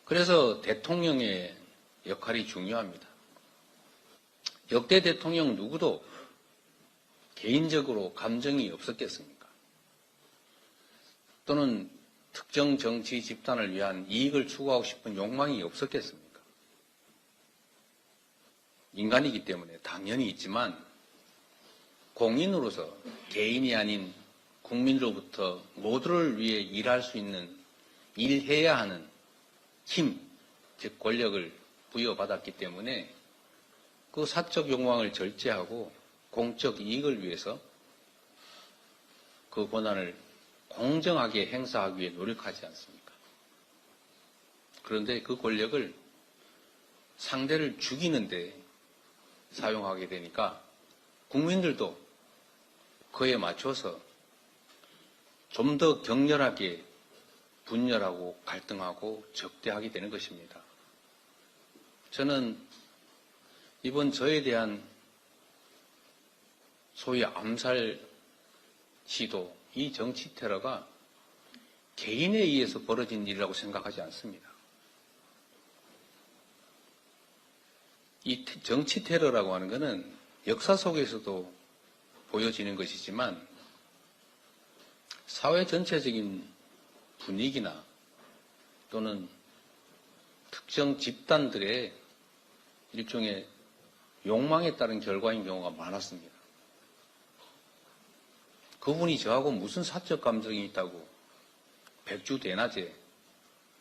그래서 대통령의 역할이 중요합니다. 역대 대통령 누구도 개인적으로 감정이 없었겠습니까? 또는 특정 정치 집단을 위한 이익을 추구하고 싶은 욕망이 없었겠습니까? 인간이기 때문에 당연히 있지만 공인으로서 개인이 아닌 국민으로부터 모두를 위해 일할 수 있는, 일해야 하는 힘, 즉 권력을 부여받았기 때문에 그 사적 욕망을 절제하고 공적 이익을 위해서 그 권한을 공정하게 행사하기 위해 노력하지 않습니까? 그런데 그 권력을 상대를 죽이는데 사용하게 되니까 국민들도 그에 맞춰서 좀 더 격렬하게 분열하고 갈등하고 적대하게 되는 것입니다. 저는 이번 저에 대한 소위 암살 시도, 이 정치 테러가 개인에 의해서 벌어진 일이라고 생각하지 않습니다. 이 정치 테러라고 하는 것은 역사 속에서도 보여지는 것이지만 사회 전체적인 분위기나 또는 특정 집단들의 일종의 욕망에 따른 결과인 경우가 많았습니다. 그분이 저하고 무슨 사적 감정이 있다고 백주대낮에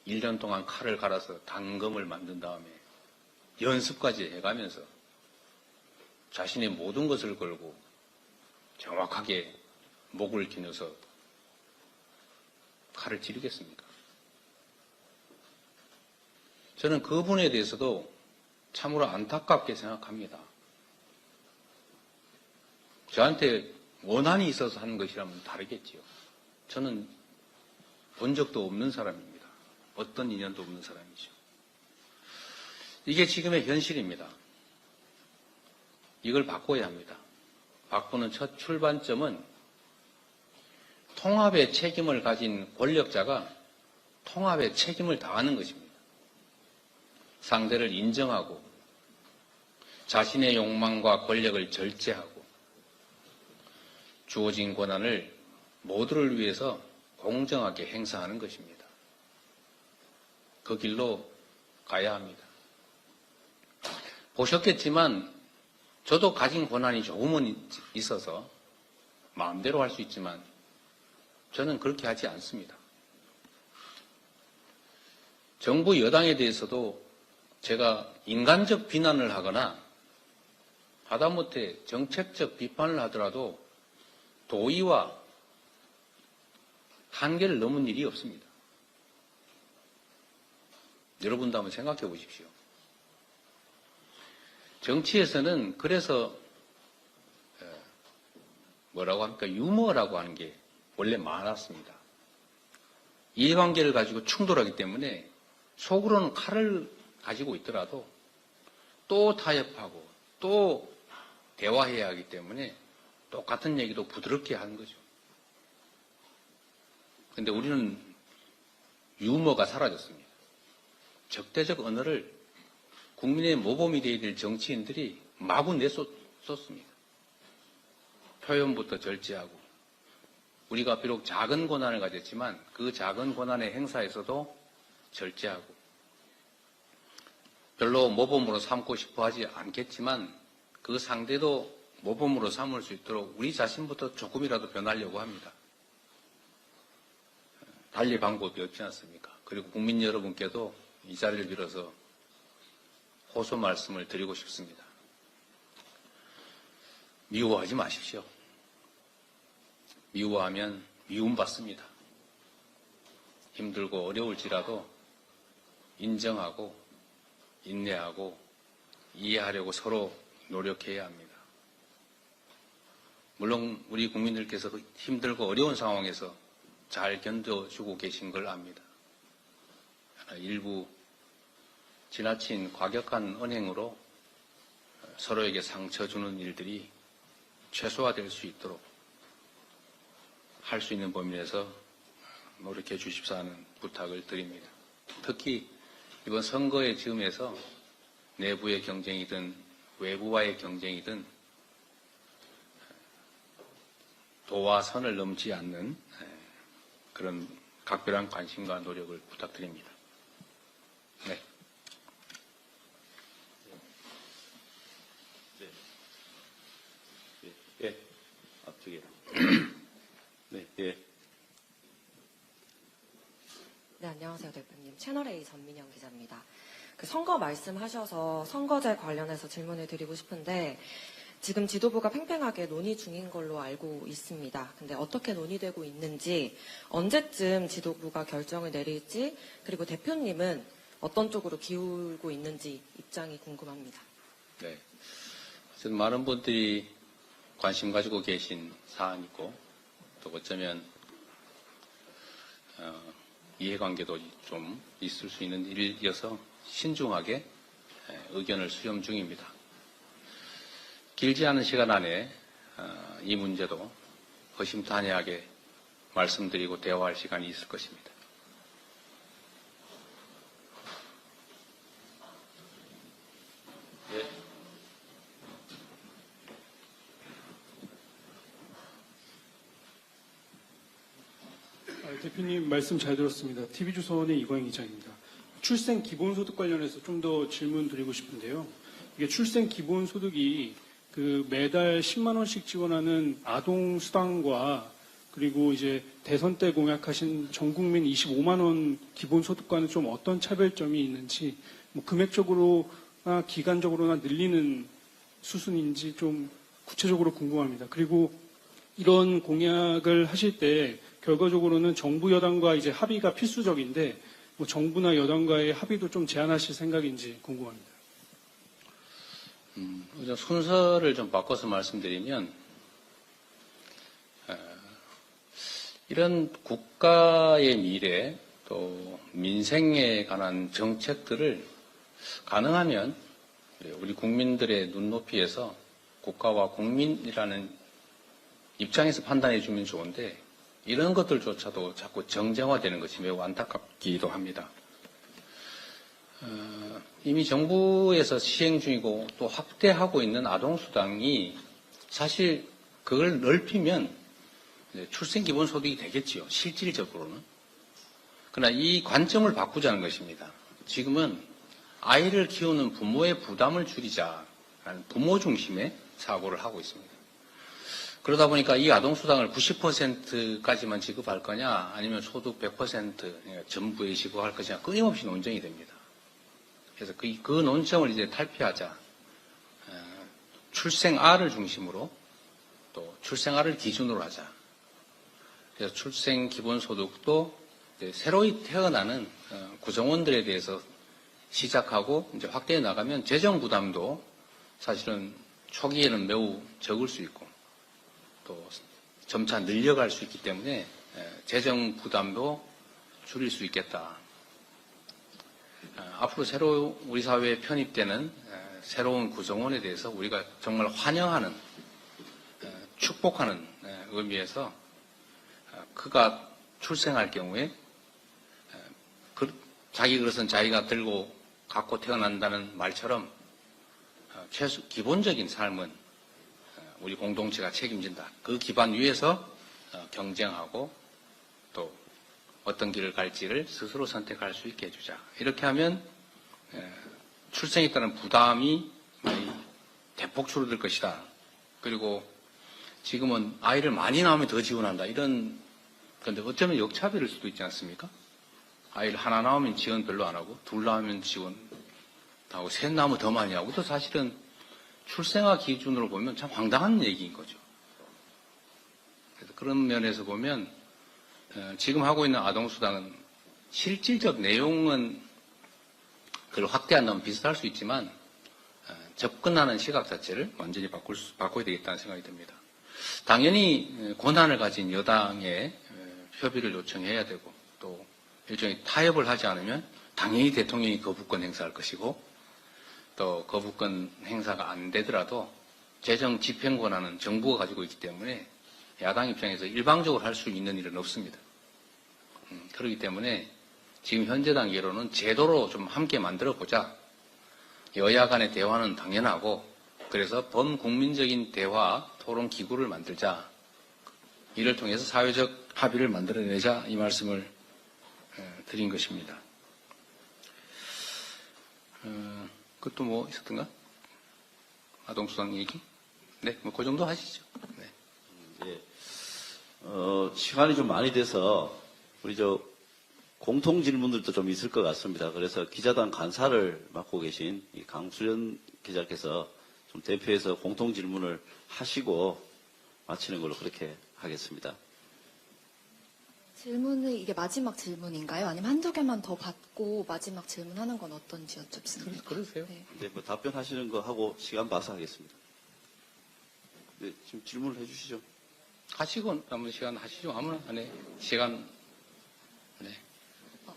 1년 동안 칼을 갈아서 단검을 만든 다음에 연습까지 해가면서 자신의 모든 것을 걸고 정확하게 목을 기녀서 칼을 찌르겠습니까? 저는 그분에 대해서도 참으로 안타깝게 생각합니다. 저한테 원한이 있어서 하는 것이라면 다르겠지요. 저는 본 적도 없는 사람입니다. 어떤 인연도 없는 사람이죠. 이게 지금의 현실입니다. 이걸 바꿔야 합니다. 바꾸는 첫 출발점은 통합의 책임을 가진 권력자가 통합의 책임을 다하는 것입니다. 상대를 인정하고 자신의 욕망과 권력을 절제하고 주어진 권한을 모두를 위해서 공정하게 행사하는 것입니다. 그 길로 가야 합니다. 보셨겠지만 저도 가진 권한이 조금은 있어서 마음대로 할 수 있지만 저는 그렇게 하지 않습니다. 정부 여당에 대해서도 제가 인간적 비난을 하거나 하다못해 정책적 비판을 하더라도 도의와 한계를 넘은 일이 없습니다. 여러분도 한번 생각해 보십시오. 정치에서는 그래서 뭐라고 합니까? 유머라고 하는 게 원래 많았습니다. 이해관계를 가지고 충돌하기 때문에 속으로는 칼을 가지고 있더라도 또 타협하고 또 대화해야 하기 때문에 똑같은 얘기도 부드럽게 하는 거죠. 그런데 우리는 유머가 사라졌습니다. 적대적 언어를 국민의 모범이 되어야 될 정치인들이 마구 내쏟습니다. 표현부터 절제하고 우리가 비록 작은 권한을 가졌지만 그 작은 권한의 행사에서도 절제하고 별로 모범으로 삼고 싶어 하지 않겠지만 그 상대도 모범으로 삼을 수 있도록 우리 자신부터 조금이라도 변하려고 합니다. 달리 방법이 없지 않습니까? 그리고 국민 여러분께도 이 자리를 빌어서 호소 말씀을 드리고 싶습니다. 미워하지 마십시오. 미워하면 미움받습니다. 힘들고 어려울지라도 인정하고 인내하고 이해하려고 서로 노력해야 합니다. 물론 우리 국민들께서 힘들고 어려운 상황에서 잘 견뎌주고 계신 걸 압니다. 일부 지나친 과격한 언행으로 서로에게 상처 주는 일들이 최소화될 수 있도록 할 수 있는 범위 내에서 노력해 주십사 하는 부탁을 드립니다. 특히 이번 선거의 즈음에서 내부의 경쟁이든 외부와의 경쟁이든 도와 선을 넘지 않는 그런 각별한 관심과 노력을 부탁드립니다. 네. 예. 앞쪽에. 네, 예. 네, 안녕하세요, 대표님. 채널A 전민영 기자입니다. 그 선거 말씀하셔서 선거제 관련해서 질문을 드리고 싶은데 지금 지도부가 팽팽하게 논의 중인 걸로 알고 있습니다. 근데 어떻게 논의되고 있는지, 언제쯤 지도부가 결정을 내릴지, 그리고 대표님은 어떤 쪽으로 기울고 있는지 입장이 궁금합니다. 네. 어쨌든 많은 분들이 관심 가지고 계신 사안이고 또 어쩌면 이해관계도 좀 있을 수 있는 일이어서 신중하게 의견을 수렴 중입니다. 길지 않은 시간 안에 이 문제도 허심탄회하게 말씀드리고 대화할 시간이 있을 것입니다. 예. 대표님 말씀 잘 들었습니다. TV조선의 이광희 기자입니다. 출생 기본소득 관련해서 좀 더 질문 드리고 싶은데요. 이게 출생 기본소득이 그 매달 10만 원씩 지원하는 아동수당과 그리고 이제 대선 때 공약하신 전국민 25만 원 기본소득과는 좀 어떤 차별점이 있는지, 뭐 금액적으로나 기간적으로나 늘리는 수순인지 좀 구체적으로 궁금합니다. 그리고 이런 공약을 하실 때 결과적으로는 정부 여당과 이제 합의가 필수적인데 뭐 정부나 여당과의 합의도 좀 제한하실 생각인지 궁금합니다. 순서를 좀 바꿔서 말씀드리면 이런 국가의 미래 또 민생에 관한 정책들을 가능하면 우리 국민들의 눈높이에서 국가와 국민이라는 입장에서 판단해 주면 좋은데 이런 것들조차도 자꾸 정쟁화되는 것이 매우 안타깝기도 합니다. 이미 정부에서 시행 중이고 또 확대하고 있는 아동수당이 사실 그걸 넓히면 출생기본소득이 되겠지요. 실질적으로는. 그러나 이 관점을 바꾸자는 것입니다. 지금은 아이를 키우는 부모의 부담을 줄이자라는 부모 중심의 사고를 하고 있습니다. 그러다 보니까 이 아동수당을 90%까지만 지급할 거냐 아니면 소득 100% 전부에 지급할 것이냐 끊임없이 논쟁이 됩니다. 그래서 그 논점을 이제 탈피하자. 출생아를 중심으로 또 출생아를 기준으로 하자. 그래서 출생기본소득도 새로이 태어나는 구성원들에 대해서 시작하고 이제 확대해 나가면 재정 부담도 사실은 초기에는 매우 적을 수 있고 또 점차 늘려갈 수 있기 때문에 재정 부담도 줄일 수 있겠다. 앞으로 새로 우리 사회에 편입되는 새로운 구성원에 대해서 우리가 정말 환영하는 축복하는 의미에서 그가 출생할 경우에 자기 그릇은 자기가 들고 갖고 태어난다는 말처럼 최소 기본적인 삶은 우리 공동체가 책임진다. 그 기반 위에서 경쟁하고 또 어떤 길을 갈지를 스스로 선택할 수 있게 해주자. 이렇게 하면 출생에 따른 부담이 많이 대폭 줄어들 것이다. 그리고 지금은 아이를 많이 낳으면 더 지원한다. 이런 건데 어쩌면 역차별일 수도 있지 않습니까? 아이를 하나 낳으면 지원 별로 안 하고 둘 낳으면 지원 하고 셋 낳으면 더 많이 하고 또 사실은 출생아 기준으로 보면 참 황당한 얘기인 거죠. 그래서 그런 면에서 보면 지금 하고 있는 아동수당은 실질적 내용은 그걸 확대한다면 비슷할 수 있지만 접근하는 시각 자체를 완전히 바꿔야 되겠다는 생각이 듭니다. 당연히 권한을 가진 여당에 협의를 요청해야 되고 또 일종의 타협을 하지 않으면 당연히 대통령이 거부권 행사할 것이고 또 거부권 행사가 안 되더라도 재정 집행 권한은 정부가 가지고 있기 때문에 야당 입장에서 일방적으로 할 수 있는 일은 없습니다. 그렇기 때문에 지금 현재 단계로는 제도로 좀 함께 만들어 보자. 여야 간의 대화는 당연하고 그래서 범국민적인 대화 토론 기구를 만들자. 이를 통해서 사회적 합의를 만들어내자 이 말씀을 드린 것입니다. 그것도 뭐 있었던가? 아동수당 얘기? 네, 뭐 그 정도 하시죠. 네. 예. 시간이 좀 많이 돼서 우리 공통 질문들도 좀 있을 것 같습니다. 그래서 기자단 간사를 맡고 계신 이 강수연 기자께서 좀 대표해서 공통 질문을 하시고 마치는 걸로 그렇게 하겠습니다. 질문은 이게 마지막 질문인가요? 아니면 한두 개만 더 받고 마지막 질문하는 건 어떤지 여쭙습니다. 그러세요? 네. 네, 뭐 답변하시는 거 하고 시간 봐서 하겠습니다. 네, 지금 질문을 해주시죠. 하시고 남은 시간 하시죠. 아무나 안에 시간. 네.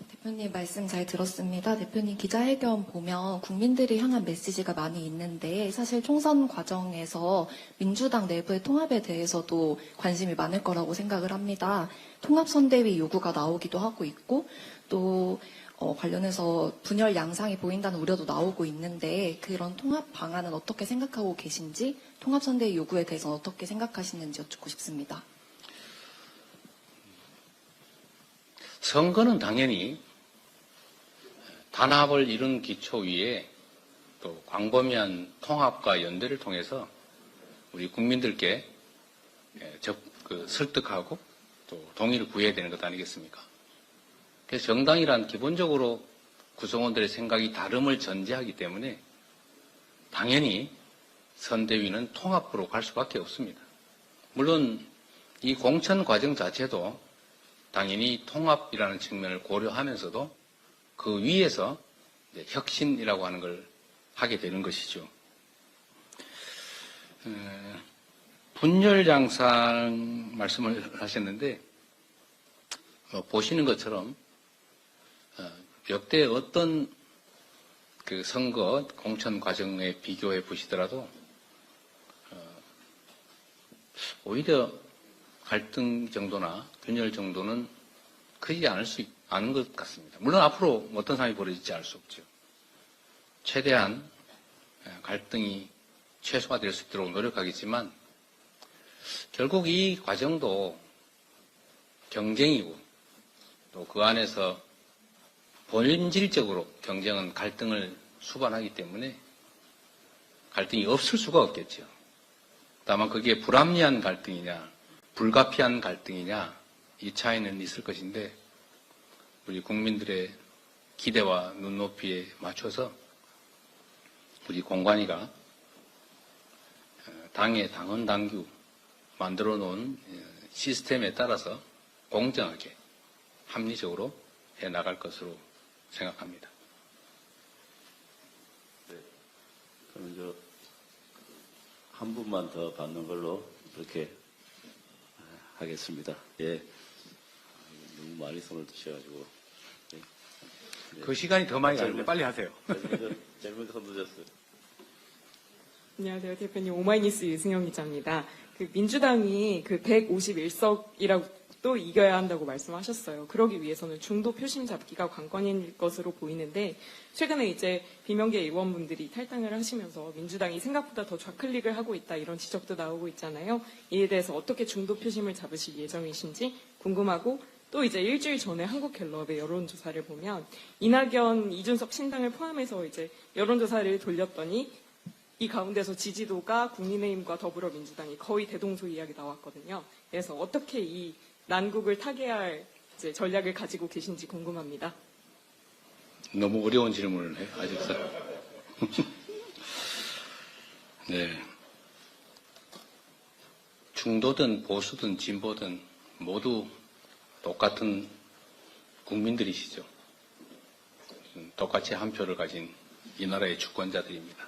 대표님 말씀 잘 들었습니다. 대표님 기자회견 보면 국민들이 향한 메시지가 많이 있는데 사실 총선 과정에서 민주당 내부의 통합에 대해서도 관심이 많을 거라고 생각을 합니다. 통합선대위 요구가 나오기도 하고 있고 또 관련해서 분열 양상이 보인다는 우려도 나오고 있는데 그런 통합 방안은 어떻게 생각하고 계신지 통합선대위 요구에 대해서는 어떻게 생각하시는지 여쭙고 싶습니다. 선거는 당연히 단합을 이룬 기초 위에 또 광범위한 통합과 연대를 통해서 우리 국민들께 설득하고 또 동의를 구해야 되는 것 아니겠습니까? 그래서 정당이란 기본적으로 구성원들의 생각이 다름을 전제하기 때문에 당연히 선대위는 통합으로 갈 수밖에 없습니다. 물론 이 공천 과정 자체도 당연히 통합이라는 측면을 고려하면서도 그 위에서 혁신이라고 하는 걸 하게 되는 것이죠. 분열 양상 말씀을 하셨는데 보시는 것처럼 역대 어떤 그 선거 공천 과정에 비교해 보시더라도 오히려 갈등 정도나 분열 정도는 크지 않은 것 같습니다. 물론 앞으로 어떤 상황이 벌어질지 알 수 없죠. 최대한 갈등이 최소화될 수 있도록 노력하겠지만 결국 이 과정도 경쟁이고 또 그 안에서 본질적으로 경쟁은 갈등을 수반하기 때문에 갈등이 없을 수가 없겠죠. 다만 그게 불합리한 갈등이냐 불가피한 갈등이냐 이 차이는 있을 것인데 우리 국민들의 기대와 눈높이에 맞춰서 우리 공관위가 당의 당헌 당규 만들어 놓은 시스템에 따라서 공정하게 합리적으로 해 나갈 것으로 생각합니다. 네. 그럼 한 분만 더 받는 걸로 그렇게 하겠습니다. 예. 너무 많이 손을 드셔가지고. 예. 그 시간이 더 많이 가는데 빨리 하세요. 질문 더 늦었어요. 안녕하세요. 대표님 오마이뉴스 유승영 기자입니다. 그 민주당이 그 151석이라고 또 이겨야 한다고 말씀하셨어요. 그러기 위해서는 중도 표심 잡기가 관건일 것으로 보이는데 최근에 이제 비명계 의원분들이 탈당을 하시면서 민주당이 생각보다 더 좌클릭을 하고 있다 이런 지적도 나오고 있잖아요. 이에 대해서 어떻게 중도 표심을 잡으실 예정이신지 궁금하고 또 이제 일주일 전에 한국갤럽의 여론조사를 보면 이낙연, 이준석 신당을 포함해서 이제 여론조사를 돌렸더니 이 가운데서 지지도가 국민의힘과 더불어민주당이 거의 대동소이하게 나왔거든요. 그래서 어떻게 이 난국을 타개할 이제 전략을 가지고 계신지 궁금합니다. 너무 어려운 질문을 해, 아직서. 네. 중도든 보수든 진보든 모두 똑같은 국민들이시죠. 똑같이 한 표를 가진 이 나라의 주권자들입니다.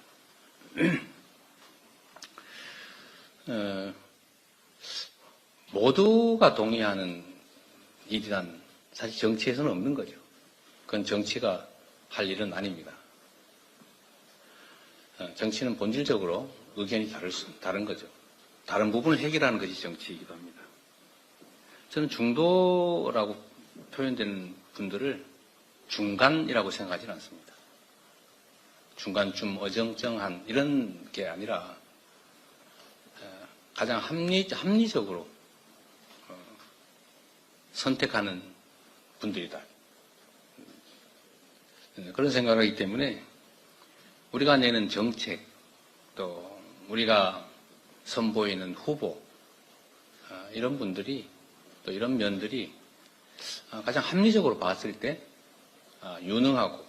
모두가 동의하는 일이란 사실 정치에서는 없는 거죠. 그건 정치가 할 일은 아닙니다. 정치는 본질적으로 의견이 다른 거죠. 다른 부분을 해결하는 것이 정치이기도 합니다. 저는 중도라고 표현되는 분들을 중간이라고 생각하지는 않습니다. 중간쯤 어정쩡한 이런 게 아니라 가장 합리적으로 선택하는 분들이다. 그런 생각을 하기 때문에 우리가 내는 정책 또 우리가 선보이는 후보 이런 분들이 또 이런 면들이 가장 합리적으로 봤을 때 유능하고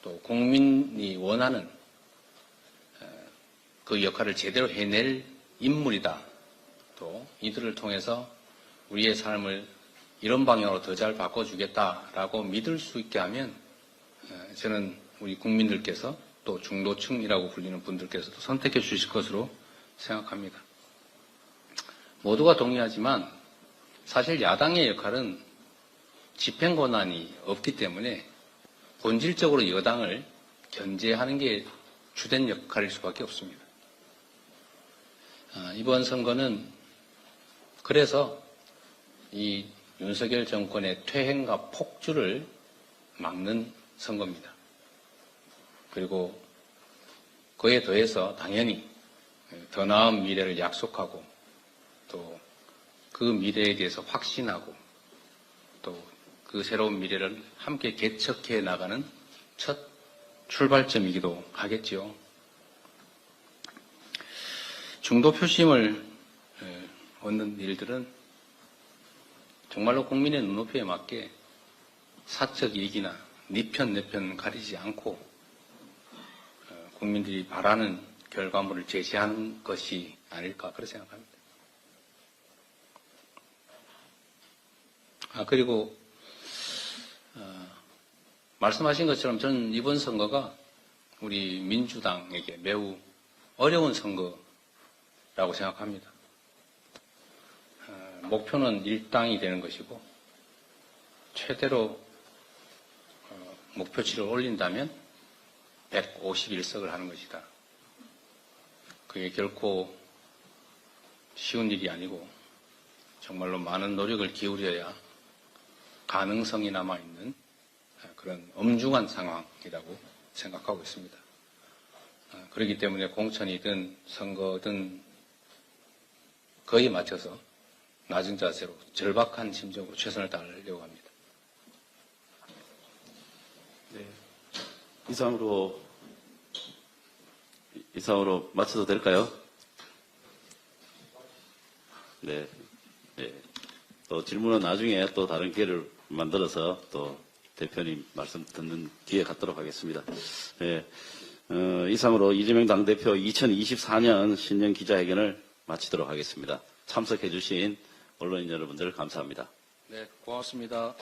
또 국민이 원하는 그 역할을 제대로 해낼 인물이다. 또 이들을 통해서 우리의 삶을 이런 방향으로 더 잘 바꿔주겠다라고 믿을 수 있게 하면 저는 우리 국민들께서 또 중도층이라고 불리는 분들께서도 선택해 주실 것으로 생각합니다. 모두가 동의하지만 사실 야당의 역할은 집행 권한이 없기 때문에 본질적으로 여당을 견제하는 게 주된 역할일 수밖에 없습니다. 이번 선거는 그래서 이 윤석열 정권의 퇴행과 폭주를 막는 선거입니다. 그리고 그에 더해서 당연히 더 나은 미래를 약속하고 또 그 미래에 대해서 확신하고 또 그 새로운 미래를 함께 개척해 나가는 첫 출발점이기도 하겠지요. 중도 표심을 얻는 일들은 정말로 국민의 눈높이에 맞게 사적 이익이나 네 편 내 편 가리지 않고 국민들이 바라는 결과물을 제시하는 것이 아닐까 그렇게 생각합니다. 그리고 말씀하신 것처럼 저는 이번 선거가 우리 민주당에게 매우 어려운 선거라고 생각합니다. 목표는 일당이 되는 것이고 최대로 목표치를 올린다면 151석을 하는 것이다. 그게 결코 쉬운 일이 아니고 정말로 많은 노력을 기울여야 가능성이 남아있는 그런 엄중한 상황이라고 생각하고 있습니다. 그렇기 때문에 공천이든 선거든 거의 맞춰서 낮은 자세로 절박한 심정으로 최선을 다하려고 합니다. 네. 이상으로 마쳐도 될까요? 네. 네. 또 질문은 나중에 또 다른 기회를 만들어서 또 대표님 말씀 듣는 기회 갖도록 하겠습니다. 네. 이상으로 이재명 당대표 2024년 신년 기자회견을 마치도록 하겠습니다. 참석해 주신 언론인 여러분들 감사합니다. 네, 고맙습니다.